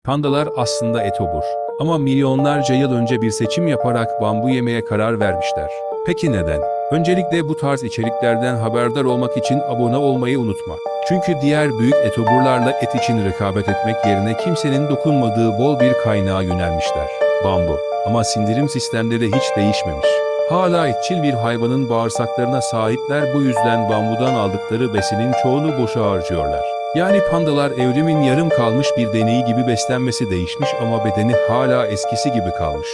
Pandalar aslında etobur. Ama milyonlarca yıl önce bir seçim yaparak bambu yemeye karar vermişler. Peki neden? Öncelikle bu tarz içeriklerden haberdar olmak için abone olmayı unutma. Çünkü diğer büyük etoburlarla et için rekabet etmek yerine kimsenin dokunmadığı bol bir kaynağa yönelmişler. Bambu. Ama sindirim sistemleri hiç değişmemiş. Hala etçil bir hayvanın bağırsaklarına sahipler, bu yüzden bambudan aldıkları besinin çoğunu boşa harcıyorlar. Yani pandalar evrimin yarım kalmış bir deneyi gibi, beslenmesi değişmiş ama bedeni hala eskisi gibi kalmış.